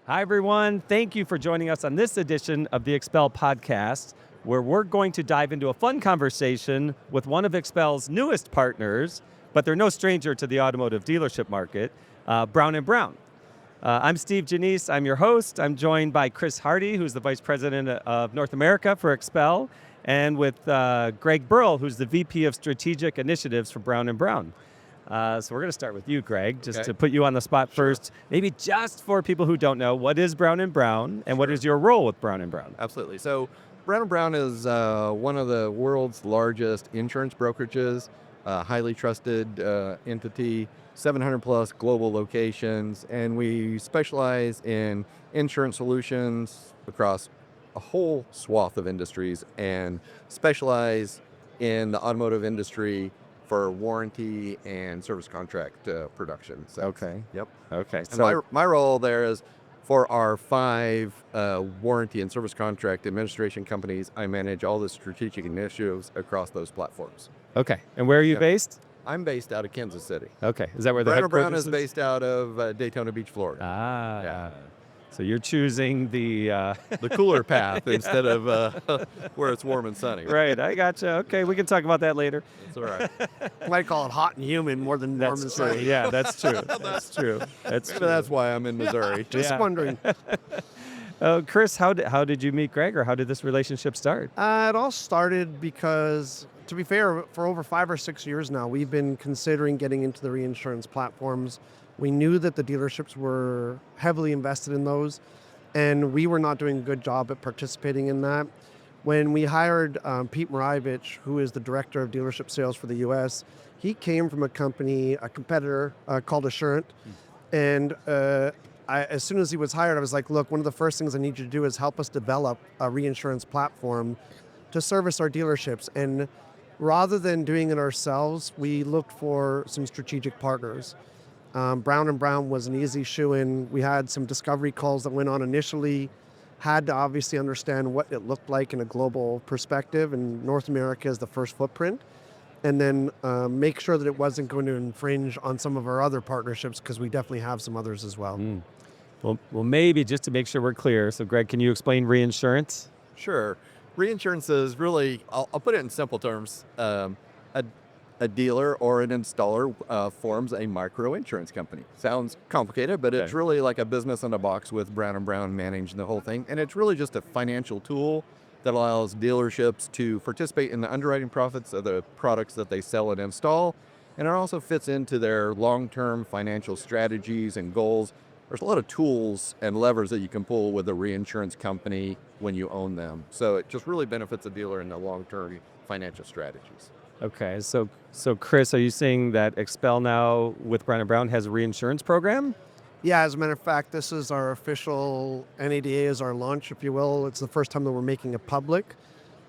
Hi, everyone. Thank you for joining us on this edition of the XPEL podcast, where we're going to dive into a fun conversation with one of XPEL's newest partners, but they're no stranger to the automotive dealership market, Brown & Brown. I'm Steve Janice. I'm your host. I'm joined by Chris Hardy, who's the Vice President of North America for XPEL, and with Greg Burl, who's the VP of Strategic Initiatives for Brown & Brown. So we're going to start with you, Greg, just to put you on the spot first. Maybe just for people who don't know, what is Brown & Brown, and what is your role with Brown & Brown? Absolutely. So Brown & Brown is one of the world's largest insurance brokerages, highly trusted entity, 700 plus global locations, and we specialize in insurance solutions across a whole swath of industries and specialize in the automotive industry for warranty and service contract production. So, Okay. Yep. Okay. And So, my role there is for our 5 warranty and service contract administration companies. I manage all the strategic initiatives across those platforms. okay. And where are you Yep. based? I'm based out of Kansas City. Okay. Is that where the Brown & headquarters Brown is based out of Daytona Beach, Florida. Ah. Yeah. So you're choosing the... The cooler path instead of where it's warm and sunny. Right. I gotcha. Okay. We can talk about that later. That's all right. I might call it hot and humid more than warm and That's true. sunny. Yeah, that's true. That's true. That's Maybe true. that's why I'm in Missouri. Just Yeah. wondering. Chris, how did you meet Greg, or how did this relationship start? It all started because, to be fair, for over 5 or 6 years now, we've been considering getting into the reinsurance platforms. We knew that the dealerships were heavily invested in those, and we were not doing a good job at participating in that. When we hired Pete Moravich, who is the director of dealership sales for the U.S., he came from a competitor called Assurant, and as soon as he was hired, I was like, look, one of the first things I need you to do is help us develop a reinsurance platform to service our dealerships. And rather than doing it ourselves, we looked for some strategic partners. Brown & Brown was an easy shoe-in. We had some discovery calls that went on initially, had to obviously understand what it looked like in a global perspective, and North America is the first footprint. And then make sure that it wasn't going to infringe on some of our other partnerships, because we definitely have some others as well. Well, maybe just to make sure we're clear. So, Greg, can you explain reinsurance? Sure. Reinsurance is really, I'll put it in simple terms. A dealer or an installer forms a micro insurance company. Sounds complicated, but it's Okay. really like a business in a box with Brown & Brown managing the whole thing. And it's really just a financial tool that allows dealerships to participate in the underwriting profits of the products that they sell and install. And it also fits into their long-term financial strategies and goals. There's a lot of tools and levers that you can pull with a reinsurance company when you own them. So it just really benefits a dealer in the long-term financial strategies. Okay. So Chris, are you saying that XPEL now with Brown & Brown has a reinsurance program? Yeah, as a matter of fact, this is our official NADA, is our launch, if you will. It's the first time that we're making it public.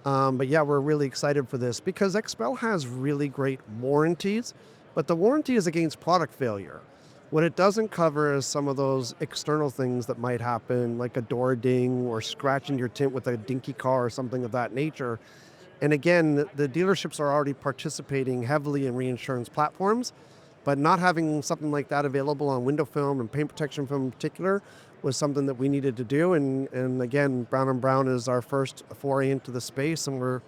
But yeah, we're really excited for this because XPEL has really great warranties, but the warranty is against product failure. What it doesn't cover is some of those external things that might happen, like a door ding or scratching your tint with a dinky car or something of that nature. And again, the dealerships are already participating heavily in reinsurance platforms, but not having something like that available on window film and paint protection film in particular was something that we needed to do. And again, Brown & Brown is our first foray into the space, and we're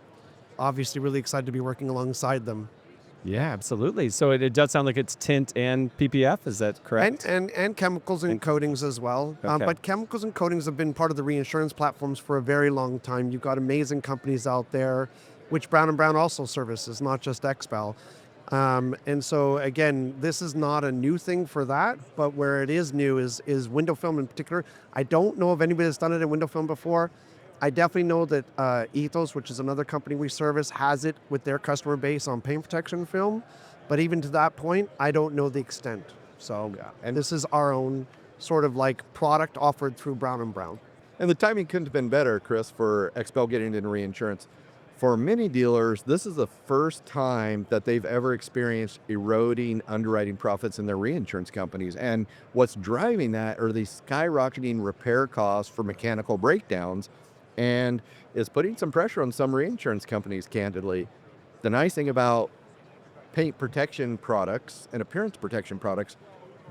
obviously really excited to be working alongside them. Yeah, absolutely. So it does sound like it's tint and PPF. Is that correct? And chemicals and coatings as well. Okay. But chemicals and coatings have been part of the reinsurance platforms for a very long time. You've got amazing companies out there, which Brown & Brown also services, not just XPEL. And so, again, this is not a new thing for that, but where it is new is window film in particular. I don't know if anybody has done it in window film before. I definitely know that Ethos, which is another company we service, has it with their customer base on paint protection film. But even to that point, I don't know the extent. So and this is our own sort of like product offered through Brown & Brown. And the timing couldn't have been better, Chris, for XPEL getting into reinsurance. For many dealers, this is the first time that they've ever experienced eroding underwriting profits in their reinsurance companies. And what's driving that are these skyrocketing repair costs for mechanical breakdowns, and is putting some pressure on some reinsurance companies, candidly. The nice thing about paint protection products and appearance protection products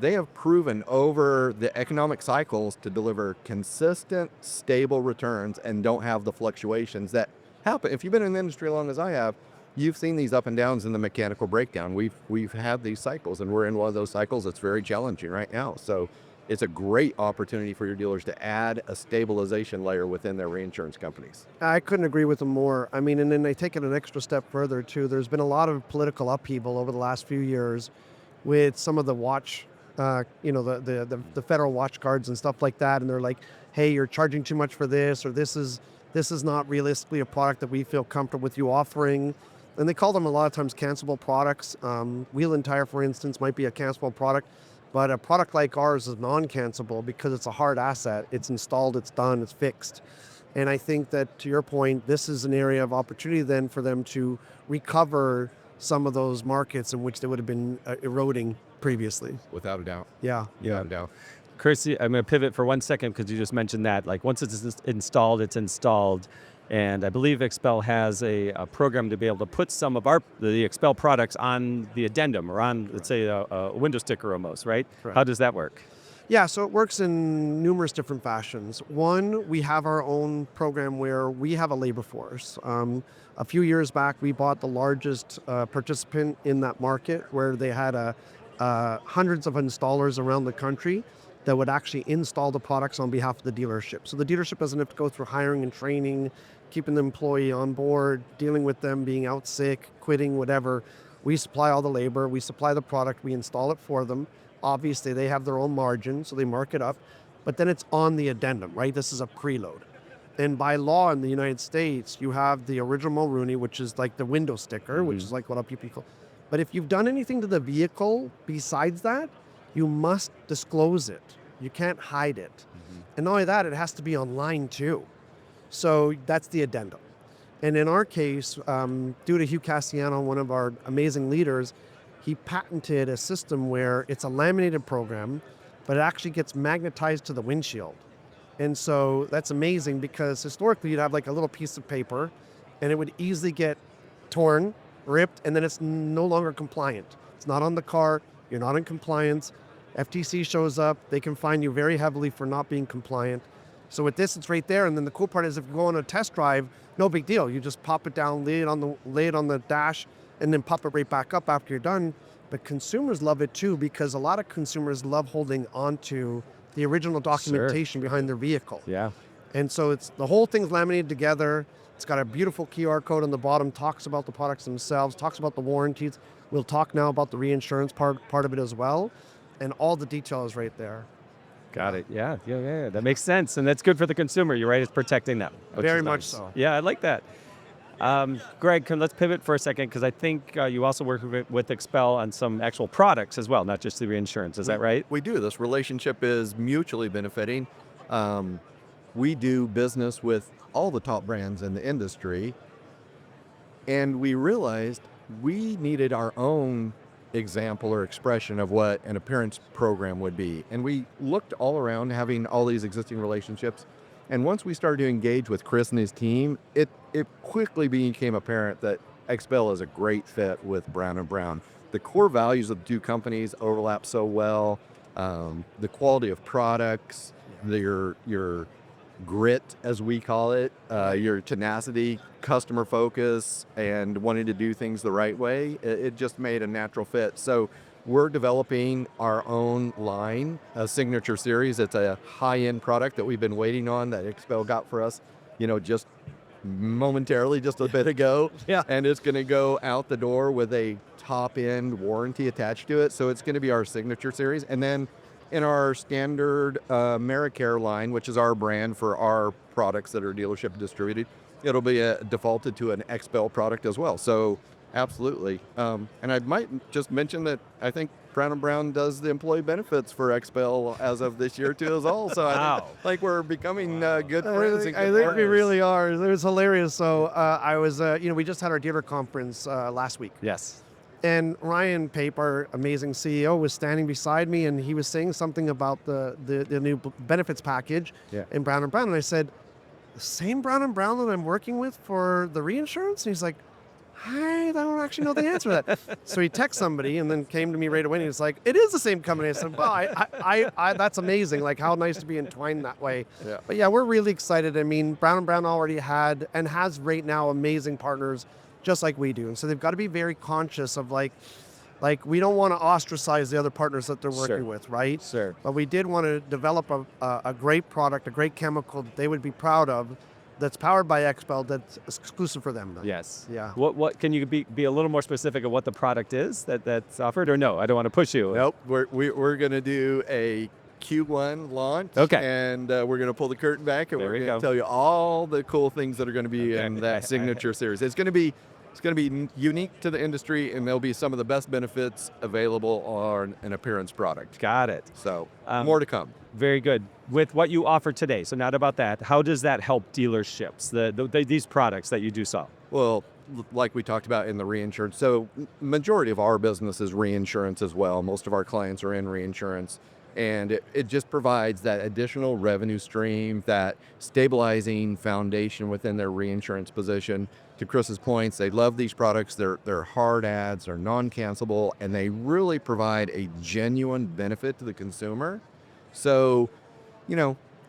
they have proven over the economic cycles to deliver consistent, stable returns and don't have the fluctuations that happen. If you've been in the industry as long as I have, you've seen these up and downs in the mechanical breakdown. We've had these cycles, and we're in one of those cycles that's very challenging right now. So it's a great opportunity for your dealers to add a stabilization layer within their reinsurance companies. I couldn't agree with them more. I mean, and then they take it an extra step further too. There's been a lot of political upheaval over the last few years with some of the watch, the federal watch guards and stuff like that. And they're like, hey, you're charging too much for this, or this is not realistically a product that we feel comfortable with you offering. And they call them a lot of times cancelable products. Wheel and tire, for instance, might be a cancelable product. But a product like ours is non-cancelable because it's a hard asset. It's installed, it's done, it's fixed. And I think that, to your point, this is an area of opportunity then for them to recover some of those markets in which they would have been eroding previously. Without a doubt. Yeah. Without a doubt. Chris, I'm going to pivot for 1 second because you just mentioned that. Like once it's installed, it's installed. And I believe XPEL has a program to be able to put some of the XPEL products on the addendum or on, let's say, a window sticker almost, right? Correct. How does that work? Yeah, so it works in numerous different fashions. One, we have our own program where we have a labor force. A few years back, we bought the largest participant in that market where they had hundreds of installers around the country that would actually install the products on behalf of the dealership. So the dealership doesn't have to go through hiring and training, keeping the employee on board, dealing with them being out sick, quitting, whatever. We supply all the labor, we supply the product, we install it for them. Obviously, they have their own margin, so they mark it up. But then it's on the addendum, right? This is a preload. And by law in the United States, you have the original Rooney, which is like the window sticker, which is like what people call. But if you've done anything to the vehicle besides that, you must disclose it. You can't hide it. And not only that, it has to be online too. So that's the addendum. And in our case, due to Hugh Castellano, one of our amazing leaders, he patented a system where it's a laminated program, but it actually gets magnetized to the windshield. And so that's amazing because historically you'd have like a little piece of paper and it would easily get torn, ripped, and then it's no longer compliant. It's not on the car, you're not in compliance. FTC shows up, they can fine you very heavily for not being compliant. So with this, it's right there. And then the cool part is if you go on a test drive, no big deal. You just pop it down, lay it on the dash, and then pop it right back up after you're done. But consumers love it too because a lot of consumers love holding onto the original documentation behind their vehicle. Yeah. And so it's the whole thing's laminated together. It's got a beautiful QR code on the bottom, talks about the products themselves, talks about the warranties. We'll talk now about the reinsurance part of it as well. And all the detail is right there. Got it. Yeah. That makes sense. And that's good for the consumer. You're right. It's protecting them. Very much so. Yeah, I like that. Greg, let's pivot for a second because I think you also work with XPEL on some actual products as well, not just the reinsurance. Is that right? We do. This relationship is mutually benefiting. We do business with all the top brands in the industry, and we realized we needed our own example or expression of what an appearance program would be. And we looked all around having all these existing relationships. And once we started to engage with Chris and his team, it quickly became apparent that XPEL is a great fit with Brown & Brown. The core values of the two companies overlap so well. The quality of products, your grit, as we call it, your tenacity, customer focus, and wanting to do things the right way, it just made a natural fit. So we're developing our own line, a signature series. It's a high-end product that we've been waiting on that XPEL got for us, just momentarily, just a bit ago. Yeah. And it's going to go out the door with a top-end warranty attached to it. So it's going to be our signature series. And then in our standard AmeriCare line, which is our brand for our products that are dealership distributed, it'll be defaulted to an XPEL product as well. So absolutely. And I might just mention that I think Brown & Brown does the employee benefits for XPEL as of this year too as well. So I think we're becoming good friends. I think we really are. It was hilarious. So I was, we just had our dealer conference last week. Yes. And Ryan Pape, our amazing CEO, was standing beside me, and he was saying something about the new benefits package in Brown & Brown. And I said, the same Brown & Brown that I'm working with for the reinsurance? And he's like, I don't actually know the answer to that. So he texted somebody and then came to me right away and he's like, it is the same company. I said, well, I that's amazing. Like, how nice to be entwined that way. Yeah. But yeah, we're really excited. I mean, Brown & Brown already had and has right now amazing partners just like we do. And so they've got to be very conscious of like we don't want to ostracize the other partners that they're working Sure. with, right? Sure. But we did want to develop a great product, a great chemical that they would be proud of, that's powered by XPEL, that's exclusive for them. Yes. Yeah. What can you be a little more specific of what the product is that's offered, or no? I don't want to push you. Nope. We're going to do a Q1 launch. Okay. And we're going to pull the curtain back and There we we're going go. to tell you all the cool things that are going to be in that signature series. It's going to be unique to the industry, and there'll be some of the best benefits available on an appearance product. Got it. So more to come. Very good. With what you offer today, so not about that, how does that help dealerships, these products that you do sell? Well, like we talked about in the reinsurance, so majority of our business is reinsurance as well. Most of our clients are in reinsurance, and it just provides that additional revenue stream, that stabilizing foundation within their reinsurance position. To Chris's points, they love these products. They're hard ads, they're non-cancelable, and they really provide a genuine benefit to the consumer. So,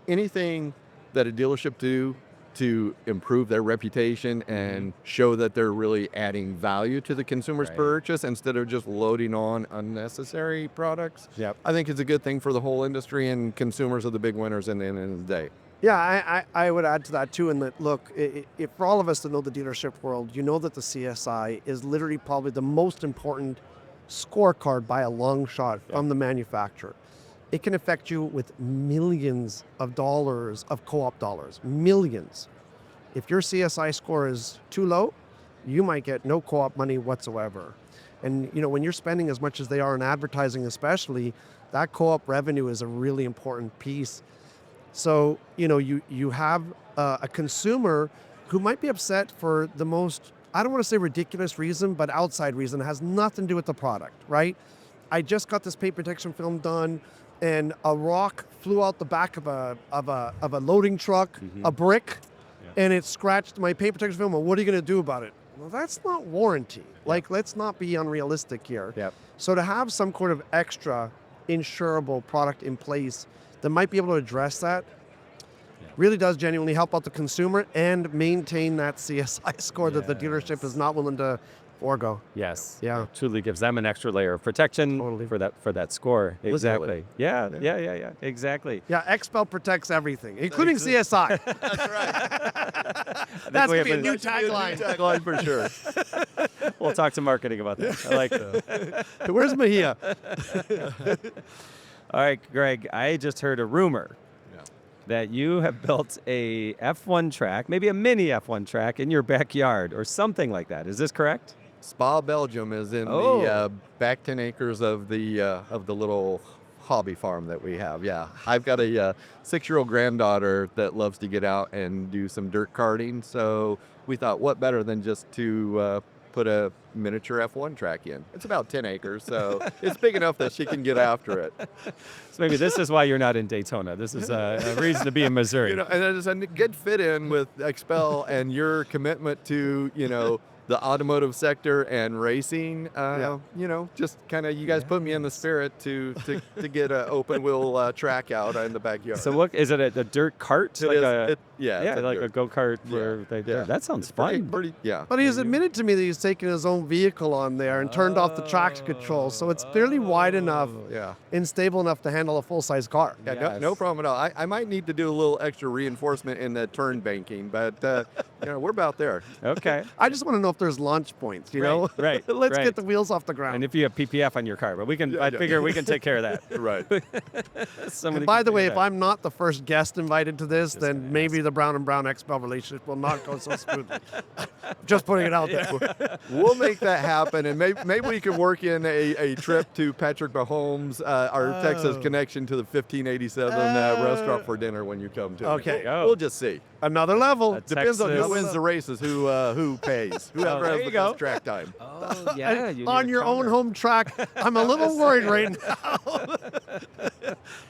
anything that a dealership do to improve their reputation and show that they're really adding value to the consumer's Right. purchase instead of just loading on unnecessary products, Yep. I think it's a good thing for the whole industry, and consumers are the big winners in the end of the day. Yeah, I would add to that too, in that, look, if for all of us that know the dealership world, you know that the CSI is literally probably the most important scorecard by a long shot from the manufacturer. It can affect you with millions of dollars of co-op dollars, millions. If your CSI score is too low, you might get no co-op money whatsoever. And when you're spending as much as they are in advertising especially, that co-op revenue is a really important piece. So, you have a consumer who might be upset for the most, I don't want to say ridiculous reason, but outside reason. It has nothing to do with the product, right? I just got this paint protection film done, and a rock flew out the back of a loading truck, a brick, and it scratched my paint protection film. Well, what are you going to do about it? Well, that's not warranty. Like, let's not be unrealistic here. Yep. So to have some kind of extra insurable product in place that might be able to address that really does genuinely help out the consumer and maintain that CSI score that the dealership is not willing to forego. Yes. Yeah. It truly gives them an extra layer of protection Totally. for that score. Exactly. Literally. Yeah. Exactly. Yeah, XPEL protects everything, including CSI. That's right. That's going to be a new tagline. Tagline for sure. We'll talk to marketing about that. I like that. Where's Mejia? All right, Greg, I just heard a rumor that you have built a F1 track, maybe a mini F1 track in your backyard or something like that. Is this correct? Spa Belgium is in the back 10 acres of the little hobby farm that we have. Yeah, I've got a 6-year-old granddaughter that loves to get out and do some dirt karting. So we thought, what better than just to put a miniature F1 track in. It's about 10 acres, so it's big enough that she can get after it. So maybe this is why you're not in Daytona. This is a reason to be in Missouri. And it's a good fit in with XPEL and your commitment to, the automotive sector and racing. Just kind of, you guys put me in the spirit to get an open wheel track out in the backyard. So what is it? A dirt cart? It like is- a it- yeah, it's a like a dirt. go-kart. Where that sounds fun. Pretty, yeah. But he's admitted to me that he's taken his own vehicle on there and turned off the traction control, so it's fairly wide enough Yeah. and stable enough to handle a full-size car. Yeah, Yes. no problem at all. I might need to do a little extra reinforcement in the turn banking, but we're about there. Okay. I just want to know if there's launch points, you know? Right, Let's right. get the wheels off the ground. And if you have PPF on your car, but we can. I figure we can take care of that. Right. Somebody And by can the do way, that. if I'm not the first guest invited to this, Just then gonna maybe the Brown & Brown XPEL relationship will not go so smoothly. Just putting it out there. We'll make that happen, and maybe we can work in a trip to Patrick Mahomes, our Texas connection to the 1587 restaurant for dinner when you come to. Okay. We'll just see. Another level. Depends on who Texas. wins the races, who pays, whoever there has you the go. best track time. Oh yeah, you need On a your own counter. home track. I'm a little worried right now.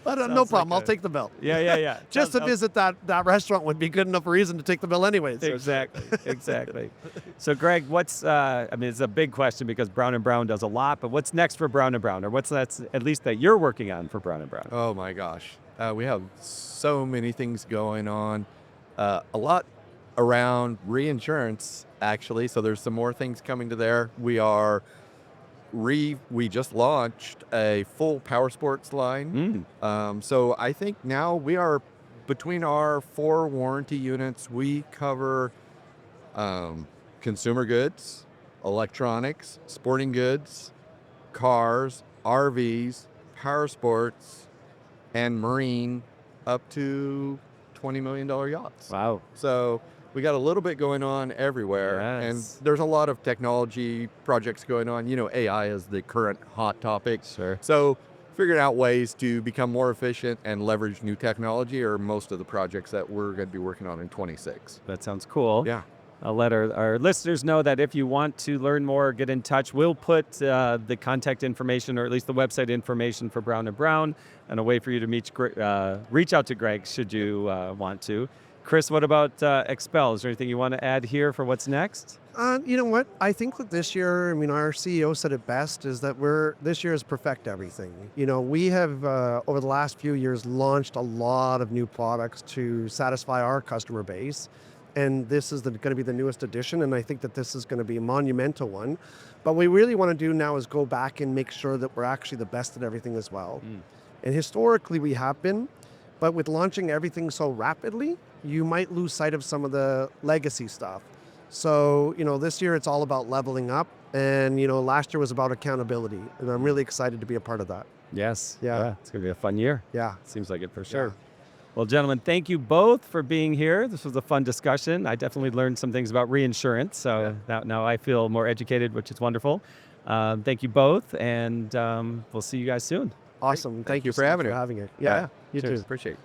But, no Sounds problem. like I'll take the bill. Yeah. Just to Sounds- visit that restaurant would be good enough reason to take the bill anyways. Exactly. So, Greg, what's, it's a big question because Brown & Brown does a lot, but what's next for Brown & Brown? Or what's that's at least that you're working on for Brown & Brown? Oh my gosh. We have so many things going on. A lot around reinsurance, actually. So there's some more things coming to there. We just launched a full power sports line. So I think now we are, between our 4 warranty units, we cover consumer goods, electronics, sporting goods, cars, RVs, power sports, and marine, up to $20 million yachts. Wow. So we got a little bit going on everywhere. Yes. And there's a lot of technology projects going on. AI is the current hot topic. Sure. So figuring out ways to become more efficient and leverage new technology are most of the projects that we're going to be working on in 26. That sounds cool. Yeah. I'll let our listeners know that if you want to learn more, get in touch. We'll put the contact information, or at least the website information for Brown & Brown, and a way for you to reach out to Greg should you want to. Chris, what about XPEL? Is there anything you want to add here for what's next? You know what? I think that this year, our CEO said it best, is that this year is perfect everything. We have, over the last few years, launched a lot of new products to satisfy our customer base. And this is going to be the newest edition, and I think that this is going to be a monumental one. But what we really want to do now is go back and make sure that we're actually the best at everything as well. And historically we have been, but with launching everything so rapidly, you might lose sight of some of the legacy stuff. So, this year it's all about leveling up, and, last year was about accountability, and I'm really excited to be a part of that. Yes. Yeah. It's going to be a fun year. Yeah. Seems like it for sure. Well, gentlemen, thank you both for being here. This was a fun discussion. I definitely learned some things about reinsurance, so now I feel more educated, which is wonderful. Thank you both, and we'll see you guys soon. Awesome. Thank you for so much having it. for having it. Yeah. You Cheers. too. Appreciate it.